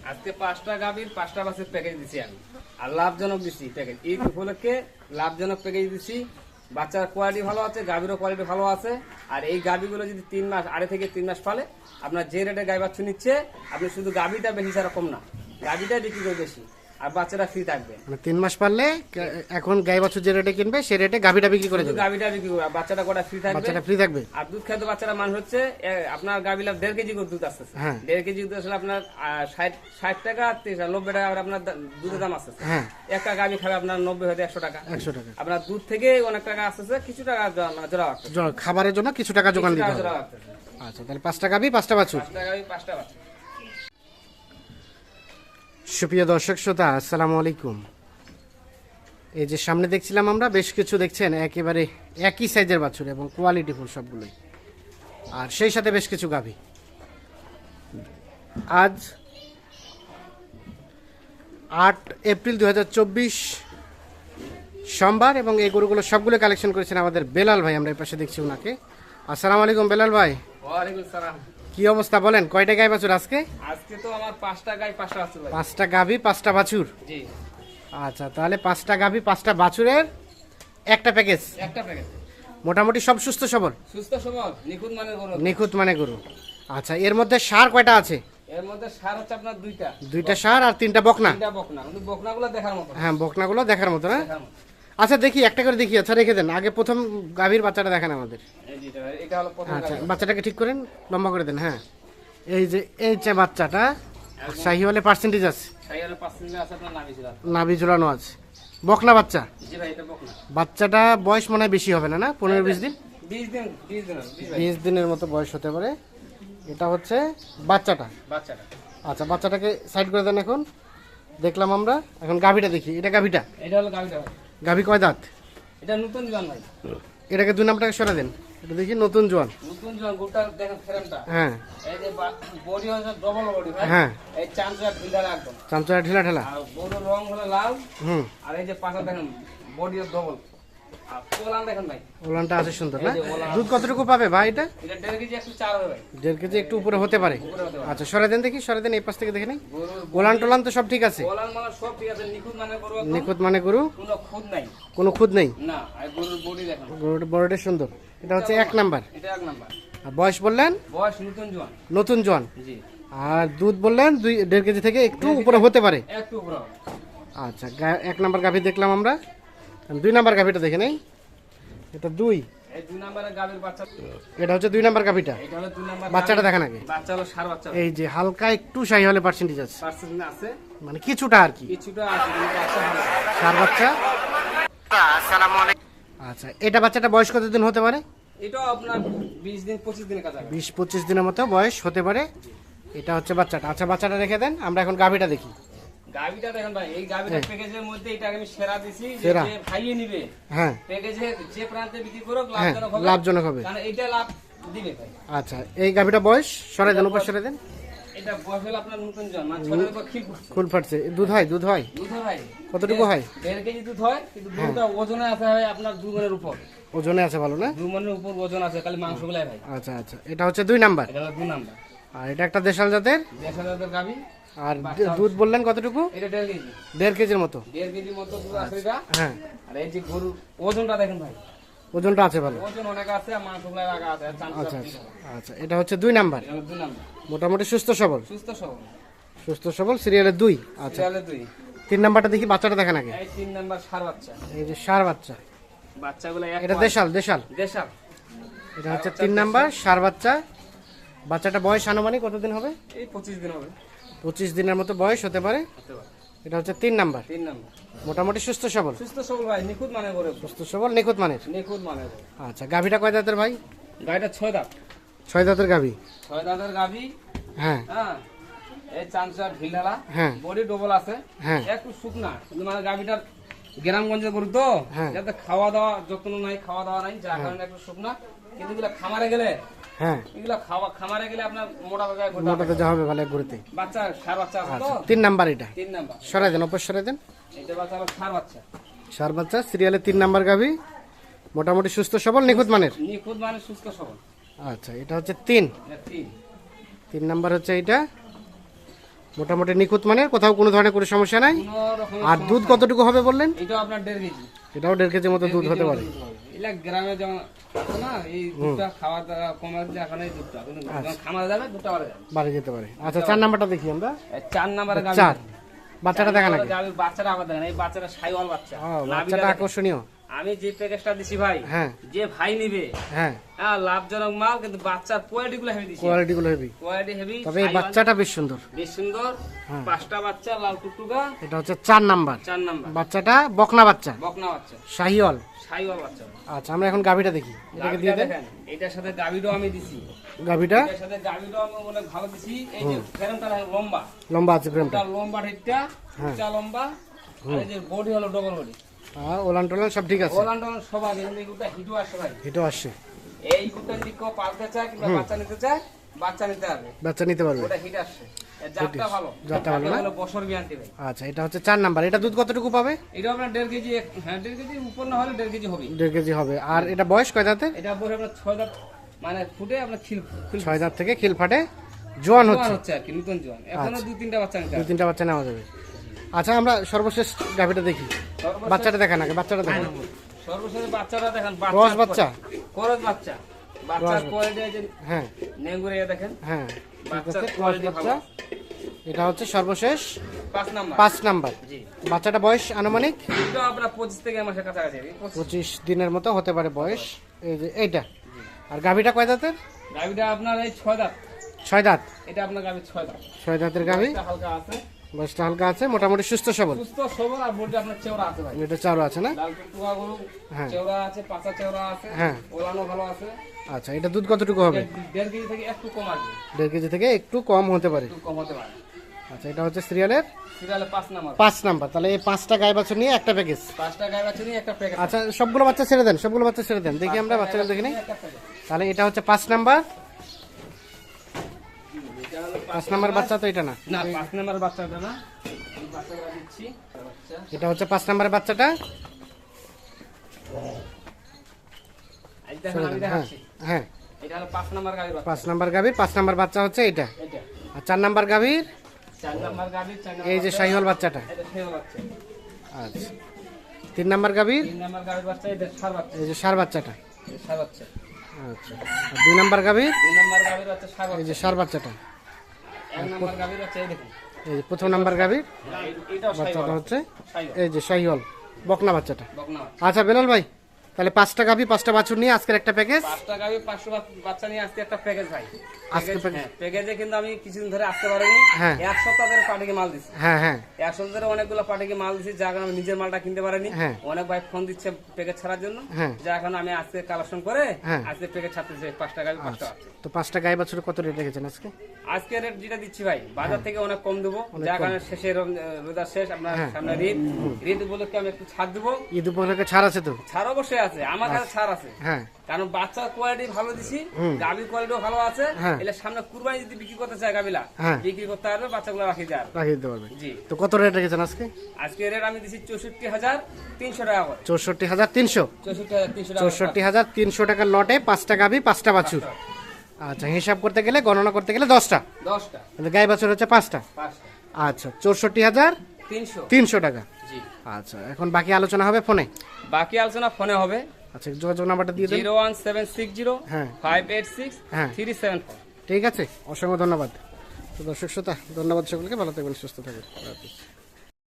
আজকে 5টা গাভীর 5টা বাছুর প্যাকেজ দিছি আমি, আর লাভজনক দিছি প্যাকেজ। ঈদ উপলক্ষে লাভজনক প্যাকেজ দিছি। বাচ্চার কোয়ালিটি ভালো আছে, গাভীরও কোয়ালিটি ভালো আছে। আর এই গাভীগুলো যদি 3 মাস, 2.5 থেকে 3 মাস পালে, আপনার যে রেটে গাই বাচ্চা নিচ্ছে, আপনি শুধু গাভীটা বেশি ছাড়া কম না, গাভীটাই বিক্রি করে বেশি, আর বাচ্চারা ফ্রি থাকবে। মানে 3 মাস পারলে এখন গাই বাছুর যে রেটে কিনবে সেই রেটে গাভীটা বিক্রি করে দেবে। গাভীটা বিক্রি করে, আর বাচ্চাটা গোটা ফ্রি থাকবে। বাচ্চাটা ফ্রি থাকবে। আর দুধ খাদ্য বাচ্চারা মানুষ হচ্ছে আপনার গাভীলা 1.5 কেজি করে দুধ আসছে। হ্যাঁ। 1.5 কেজি দুধ আসলে আপনার 60 টাকা, 90 টাকা আপনার দুধের দাম আসছে। হ্যাঁ। একটা গাভী খাবে আপনার 90 হতে 100 টাকা। 100 টাকা। আপনার দুধ থেকে অনেক টাকা আসতেছে, কিছু টাকা মানে জোড়া আসছে। খাবারের জন্য কিছু টাকা যোগান দিতে হবে। জোড়া আসতেছে। আচ্ছা, তাহলে 5টা গাভী 5টা বাছুর। 5টা গাভী 5টা বাচ্চা। সুপ্রিয় দর্শক শ্রোতা, আসসালামু আলাইকুম। এই যে সামনে দেখছিলাম আমরা বেশ কিছু, দেখছেন একেবারে একই সাইজের বাছুর এবং কোয়ালিটিফুল সবগুলোই, আর সেই সাথে বেশ কিছু গাভী। আজ 8 এপ্রিল 2024 সোমবার, এবং এই গরুগুলো সবগুলো কালেকশন করেছেন আমাদের বেলাল ভাই। আমরা এই পাশে দেখছি ওনাকে। আসসালামু আলাইকুম বেলাল ভাই। ওয়ালাইকুম সালাম। কি অবস্থা বলেন, কয়টা গাই বাছুর আজকে? আজকে তো আমার 5টা গাই 5টা বাছুর ভাই। 5টা গাভী 5টা বাছুর। জি। আচ্ছা, তাহলে 5টা গাভী 5টা বাছুরের একটা প্যাকেজ। একটা প্যাকেজ। মোটামুটি সব সুস্থ সবল, সুস্থ সবল, নিখুঁত মানের গরু। নিখুঁত মানে গরু। আচ্ছা, এর মধ্যে সার কয়টা আছে? এর মধ্যে সার হচ্ছে আপনার দুইটা। দুইটা সার আর 3টা বকনা। 3টা বকনা, কিন্তু বকনাগুলো দেখার মতো। হ্যাঁ, বকনাগুলো দেখার মতো না? দেখার মতো। আচ্ছা, দেখি একটা করে দেখি। আচ্ছা, রেখে দেন, আগে প্রথম গাভীর বাচ্চাটা দেখান আমাদের। এই যেটা, এটা হলো প্রথম আচ্ছা, গাভী। বাচ্চাটাকে ঠিক করেন, লম্বা করে দেন। হ্যাঁ, এই যে বাচ্চাটা শাহিওয়ালে পার্সেন্টেজ আছে, সাইয়ার 5% আছে আপনার নাভি ছিল। নাভি ঝুলানো আছে, বকনা বাচ্চা। জি ভাই, এটা বকনা। বাচ্চাটা বয়স মনে হয় বেশি হবে না, না 15-20 দিন? 20 দিন 20 দিন 20 দিনের মতো বয়স হতে পারে। এটা হচ্ছে বাচ্চাটা। বাচ্চাটা। আচ্ছা, বাচ্চাটাকে সাইড করে দেন। এখন দেখলাম আমরা, এখন গাভীটা দেখি। এটা গাভীটা, এটা হলো গাভীটা ভাই। গাভী কয় দাঁত? এটা নতুন জোয়ান ভাই। এটাকে 2 নাম্বারটাকে সরে দেন, এটা দেখি নতুন জোয়ান। নতুন জোয়ান, গোটা দেখেন ফ্রেমটা। হ্যাঁ। এই যে বডি হচ্ছে ডবল বডি ভাই। হ্যাঁ। এই চামচা ঢিলা একদম। চামচা ঢিলা ঢেলা। আর গরুর রং হলো লাল। হুম। আর এই যে পাশে দেখেন বডি ডবল। আর ওলান দেখেন ভাই। ওলানটা আছে সুন্দর না? এই যে ওলান। দুধ কতটুকু পাবে ভাই এটা? এটা 1.5 কেজি 104 হবে ভাই। 1.5 কেজি একটু উপরে হতে পারে। উপরে হতে পারে। আচ্ছা, সরে দেন দেখি, সরে দেন, এই পাশ থেকে দেখে নেই। গরুর ওলান টোলান তো সব ঠিক আছে? ওলান মানে সব ঠিক আছে, নিখুঁত মানে গরু একদম। নিখুঁত মানে গরু, কোনো খুঁত নাই। কোনো খুঁত নেই। না, আর গরুর বডি দেখেন। গরুটা বড়টা সুন্দর। এটা হচ্ছে 1 নাম্বার। এটা 1 নাম্বার। আর বয়স বললেন বয়স নতুন জোয়ান। নতুন জোয়ান। জি। আর দুধ বললেন 1.5 কেজি থেকে একটু উপরে হতে পারে। একটু উপরে হবে। আচ্ছা, 1 নাম্বার গাভী দেখলাম আমরা। 2 নাম্বার গাভীটা দেখে নেই। এটা 2। এই 2 নাম্বারের গাভীর বাচ্চা। এটা হচ্ছে 2 নাম্বার গাভীটা। এটা হলো 2 নাম্বার। বাচ্চাটা দেখেন আগে। বাচ্চা হলো সার বাচ্চা। এই যে হালকা একটু শাহিওয়ালে পার্সেন্টেজ আছে, পার্সেন্ট আছে। মানে কিছুটা আর কি। কিছুটা আছে, কিন্তু একটা ভালো। সার বাচ্চা। আচ্ছা, এটা বাচ্চাটা বয়স কতদিন হতে পারে? এটাও আপনার 20 দিন 25 দিনের কাছে। 20-25 দিনের মতো বয়স হতে পারে। এটা হচ্ছে বাচ্চাটা। আচ্ছা, বাচ্চাটা রেখে দেন, আমরা এখন গাভীটা দেখি। গাভীটা দেখেন ভাই, এই গাভীটা প্যাকেজের মধ্যে এটা আমি সেরা দিছি, যে সেরা। যে খাইয়ে নিবে হ্যাঁ। প্যাকেজে যে প্রান্তে বিক্রি করুক হ্যাঁ, লাভজনক হবে। লাভজনক হবে। কারণ এটা লাভ দিবে ভাই। আচ্ছা, এই গাভীটা বয়স সরে দেন, উপর সরে দেন। এটা বয়স হলো আপনার নতুন জন, মানে ছোটের উপর খিল করছে। ফুল ফাটছে। দুধ হয়? দুধ হয় দুধ হয় ভাই। কতটুকু হয়? 1.5 কেজি দুধ হয়, কিন্তু দুধটা ওজনে আছে ভাই আপনার 2 মনের উপর। ওজনে আছে ভালো না? 2 মনের উপর ওজন আছে, খালি মাংসগুলাই ভাই। আচ্ছা আচ্ছা, এটা হচ্ছে 2 নাম্বার। এটা হলো 2 নাম্বার। আর এটা একটা দেশাল জাতের। 10,000 গাভী। আর দুধ বললেন কতটুকু? এটা 1.5 কেজি। 1.5 কেজির মতো। 1.5 কেজির মতো দুধ আছে এটা। হ্যাঁ। আর এই যে গরুর ওজনটা দেখেন ভাই, ওজনটা আছে ভালো। ওজন অনেক আছে, আর মাংসগুলাই রাখা আছে। আর চামচা আচ্ছা ঠিক আচ্ছা আছে। আচ্ছা, এটা হচ্ছে 2 নাম্বার। এটা হলো 2 নাম্বার। মোটামুটি সুস্থ সবল। সুস্থ সবল। সুস্থ সবল, সিরিয়ালের 2। আচ্ছা, সিরিয়ালে 2। 3 নাম্বারটা দেখি, বাচ্চাটা দেখেন আগে। এই 3 নাম্বার সার বাচ্চা। এই যে সার বাচ্চা। বাচ্চাগুলো এক এটা দেশাল দেশাল। দেশাল। এটা হচ্ছে 3 নাম্বার সার বাচ্চা। বাচ্চাটা বয়স আনুমানিক কতদিন হবে? এই 25 দিন হবে। 25 দিনের মতো বয়স হতে পারে। হতে পারে। এটা হচ্ছে 3 নাম্বার। 3 নাম্বার। মোটামুটি সুস্থ সবল। সুস্থ সবল ভাই, নিখুঁত মানে করে। সুস্থ সবল, নিখুঁত মানের। নিখুঁত মানে করে। আচ্ছা, গাভীটা কয় দাঁতের ভাই? গাড়িটা 6 দাঁত। 6 দাঁতের গাভী। 6 দাঁতের গাভী। হ্যাঁ। হ্যাঁ। এই চামচা ঢিলঢালা। হ্যাঁ। বডি ডবল আছে। হ্যাঁ। একটু শুকনা, কিন্তু মানে গাভীটার গ্রামগঞ্জে গরু তো, হ্যাঁ। যাতে খাওয়া দাওয়া যত্ন নাই, খাওয়া দাওয়া নাই, যার কারণে একটু শুকনা। কিন্তু এগুলা খামারে গেলে, হ্যাঁ, এগুলা খামারে গেলে আপনার মোটা জায়গায় গোটা মোটাতে যা হবে ভালো ঘুরতে। বাচ্চা সার বাচ্চা আছে তো। 3 নাম্বার এটা। 3 নাম্বার। সরাই দেন, উপর সরাই দেন। এটা বাচ্চা হলো সার বাচ্চা। সার বাচ্চা, সিরিয়ালে 3 নাম্বার গাভী। মোটামুটি সুস্থ সবল, নিখুঁত মানের। নিখুঁত মানে সুস্থ সবল। আচ্ছা, এটা হচ্ছে 3। এটা 3। 3 নাম্বার হচ্ছে এইটা। মোটামুটি নিখুঁত মানে কোথাও কোনো ধরনের কোনো সমস্যা নাই। কোনো রকমের আর দুধ কতটুকু হবে বললেন? এটা আপনার 1.5 কেজি। এটাও 1.5 কেজির মতো দুধ হতে পারে। এলা গ্রামে যেমন আছে না, এই দুধটা খাওয়া দাওয়া কমে যে এখন এই দুধটা কিন্তু যখন খামারে যাবে দুধটা বাড়ে যাবে, বাড়ে যেতে পারে। আচ্ছা 4 নাম্বারটা দেখি আমরা। 4 নম্বরে গাভী। 4 বাচ্চাটা দেখা নাকি? গাভীর বাচ্চাটা আবার দেখেন, এই বাচ্চাটা সাইওয়াল বাচ্চা। ও বাচ্চাটা আকর্ষণীয়। আমি যে প্যাকেজটা দিছি ভাই, হ্যাঁ যে ভাই নিবে হ্যাঁ লাভজনক মাল, কিন্তু বাচ্চার কোয়ালিটি গুলো হেভি দিছি, কোয়ালিটি গুলো হেভি। Quality heavy. তবে এই বাচ্চাটা বেশ সুন্দর, বেশ সুন্দর। হ্যাঁ। 5টা বাচ্চা লাল টুকটুকা। এটা হচ্ছে 4 নাম্বার 4 নাম্বার বাচ্চাটা, বকনা বাচ্চা, বকনা বাচ্চা, শাহিওয়াল। সাইওয়াল বাচ্চা। আচ্ছা আমরা এখন গাভিটা দেখি, এটাকে দিয়ে গাভীটা দেন। দেখেন, এটার সাথে গাভীটাও আমি দিছি, গাভিটা এটার সাথে গাভীটাও আমি অনেক ভালো দিছি। এই যে ফ্রেমটা লম্বা, লম্বা আছে ফ্রেমটা, তার লম্বা ঠিকটা, হ্যাঁ। উচ্চা লম্বা, আর এই যে বডি হলো ডবল বডি। আর ওলান টোলান সব ঠিক আছে, ওলান টোলান সবাই কিন্তু এই গুটা হিটও আসে ভাই। এটাও আসছে। এই গুটা যদি কেউ পালতে চায় কিংবা বাচ্চা নিতে চায়, বাচ্চা নিতে হবে, বাচ্চা নিতে পারবে। ওটা হিট আসছে। এর জাতটা ভালো, জাতটা ভালো না? হলো বছর গ্যারান্টি ভাই। আচ্ছা এটা হচ্ছে 4 নাম্বার। এটা দুধ কতটুকু পাবে? এটা আপনার 1.5 কেজি, হ্যাঁ 1.5 কেজি উপর না হলে 1.5 কেজি হবে। 1.5 কেজি হবে। আর এটা বয়স কয় দাঁতে? এটা পরে আপনার 6 দাঁত, মানে ফুটে আপনার খিল 6 দাঁত থেকে খিল ফাটে জোয়ান হচ্ছে। হচ্ছে আর কি, নতুন জোয়ান। এখনো 2-3টা বাচ্চা নিতে হবে। 2-3টা বাচ্চা নেওয়া যাবে। আচ্ছা আমরা সর্বশেষ গাভিটা দেখি, সর্বশেষ- বাচ্চাটা দেখান আগে, বাচ্চাটা দেখান। সর্বশেষ বাচ্চাটা দেখেন, ক্রস বাচ্চা, ক্রস বাচ্চা, বাচ্চার কোয়ালিটি আছে হ্যাঁ নেঙ্গুরে দেখেন, হ্যাঁ বাচ্চার ক্রস কোয়ালিটি বাচ্চা। ভালো। এটা হচ্ছে সর্বশেষ 5 নাম্বার 5 নাম্বার। জি, বাচ্চাটা বয়স আনুমানিক এটা আপনার 25 থেকে মাসের কাছাকাছি। 25 দিনের মতো হতে পারে বয়স। এই যে এইটা। আর গাভিটা কয় দাঁতের? গাভিটা আপনার এই 6 দাঁত। 6 দাঁত। এটা আপনার গাভি 6 দাঁত। 6 দাঁতের গাভি, এটা হালকা আছে, বয়সটা হালকা আছে, মোটামুটি সুস্থ সবল। সুস্থ সবল, আর বলতে আপনার চেওড়া আছে ভাই। এটা চারও আছে না? লাল টুকটুকা গরু, হ্যাঁ। চেওড়া আছে, পাছা চেওড়া আছে, হ্যাঁ। ওলানো ভালো আছে। আচ্ছা এটা দুধ কতটুকু হবে? 1.5 কেজি থেকে একটু কম আসবে, 1.5 কেজি থেকে একটু কম হতে পারে। একটু কম হতে পারে। আচ্ছা এটা হচ্ছে সিরিয়ালের সিরিয়ালে 5 নাম্বার। 5 নাম্বার। তাহলে এই 5টা গাই বাছুর নিয়ে একটা প্যাকেজ। 5টা গাই বাচ্চা নিয়ে একটা প্যাকেজ। আচ্ছা সবগুলো বাচ্চা ছেড়ে দেন, সবগুলো বাচ্চা ছেড়ে দেন, দেখি আমরা বাচ্চাগুলো দেখি নিই। তাহলে এটা হচ্ছে 5 নাম্বার। 5 নাম্বার বাচ্চা তো এটা না, না 5 নাম্বার বাচ্চাটা না, এই বাচ্চাটা দিচ্ছি বাচ্চা। এটা হচ্ছে 5 নাম্বার বাচ্চাটা। এই দেখেন ছেড়ে আমি দেন, হ্যাঁ দেখাচ্ছি, হ্যাঁ। এটা হলো 5 নাম্বার গাভীর বাচ্চা। 5 নাম্বার গাভীর 5 নাম্বার বাচ্চা হচ্ছে এটা। এটা আর 4 নাম্বার গাভীর 4 নাম্বার গাভীর 4 নাম্বার এই যে শাহিওয়াল বাচ্চাটা। এটা ছেলে বাচ্চা। আচ্ছা 3 নাম্বার গাভীর 3 নাম্বার গাভীর বাচ্চা, এটা ষাঁড় বাচ্চা। এই যে ষাঁড় বাচ্চাটা। এটা ষাঁড় বাচ্চা। আচ্ছা আর 2 নাম্বার গাভীর 2 নাম্বার গাভীর বাচ্চা ষাঁড় এই বাচ্চা। যে ষাঁড় বাচ্চাটা। 1 নাম্বার গাভীর বাচ্চা এই দেখুন, এই যে প্রথম নাম্বার গাভীর এটাও বাচ্চাটা শাহিওয়াল, হচ্ছে শাহিওয়াল, এই যে শাহিওয়াল বকনা বাচ্চাটা। বকনা বাচ্চা। আচ্ছা বেলাল ভাই, তাহলে 5টা গাভী 5টা বাছুর নিয়ে আজকের একটা প্যাকেজ। 5টা গাভী 500 বাচ্চা নিয়ে আজকে একটা প্যাকেজ ভাই। আজকে প্যাকেজ, প্যাকেজ। হ্যাঁ, প্যাকেজে কিন্তু আমি কিছুদিন ধরে আসতে পারিনি। হ্যাঁ। 1 সপ্তাহ ধরে পার্টিকে মাল দিছি। হ্যাঁ হ্যাঁ 1 সপ্তাহ ধরে অনেকগুলো পার্টিকে মাল দিছি, যার কারণে আমি নিজের মালটা কিনতে পারিনি। হ্যাঁ। অনেক ভাই ফোন দিচ্ছে প্যাকেজ ছাড়ার জন্য, হ্যাঁ। যার কারণে আমি আজকে কালেকশন করে হ্যাঁ। আজকে প্যাকেজ ছাড়তেছি। 5টা গাভী 5টা আছে। তো 5টা গাই বাছুর কত রেট রেখেছেন আজকে? আজকে রেট যেটা দিচ্ছি ভাই, বাজার থেকে অনেক কম দেবো, যার কারণে শেষে রোজার শেষ, আপনার হ্যাঁ। সামনে ঈদ উপলক্ষে আমি একটু ছাড় দেবো। ঈদ উপলক্ষে ছাড় আছে তো? ছাড় অবশ্যই আছে, আমার কাছে ছাড় আছে, হ্যাঁ কারণ বাচ্চার কোয়ালিটি ভালো দিছি, গাভীর কোয়ালিটিও ভালো আছে। হ্যাঁ। এলে সামনে কুরবানি যদি বিক্রি করতে চায় গাভীলা, হ্যাঁ। বিক্রি করতে পারবে, বাচ্চাগুলো রাখি যায়। রাখিয়ে দিতে পারবে। জি, তো কত রেট রেখেছেন আজকে? আজকে রেট আমি দিছি 64,300 টাকা করে। 64,300। 64,300 টাকা। 64,300 টাকার লটে 5টা গাভী 5টা বাছুর। আচ্ছা হিসাব করতে গেলে, গণনা করতে গেলে 10টা, 10টা, তাহলে গাই বাছুর হচ্ছে 5টা। 5টা, আচ্ছা 64,300 টাকা। জি। আচ্ছা এখন বাকি আলোচনা হবে ফোনে। বাকি আলোচনা ফোনে হবে। আচ্ছা যোগাযোগ নাম্বারটা দিয়ে দেন। 01760 হ্যাঁ। 586 হ্যাঁ। 374। ঠিক আছে, অসংখ্য ধন্যবাদ। তো দর্শক শ্রোতা, ধন্যবাদ সকলকে, ভালো থাকবেন, সুস্থ থাকবেন। আল্লাহ হাফেজ।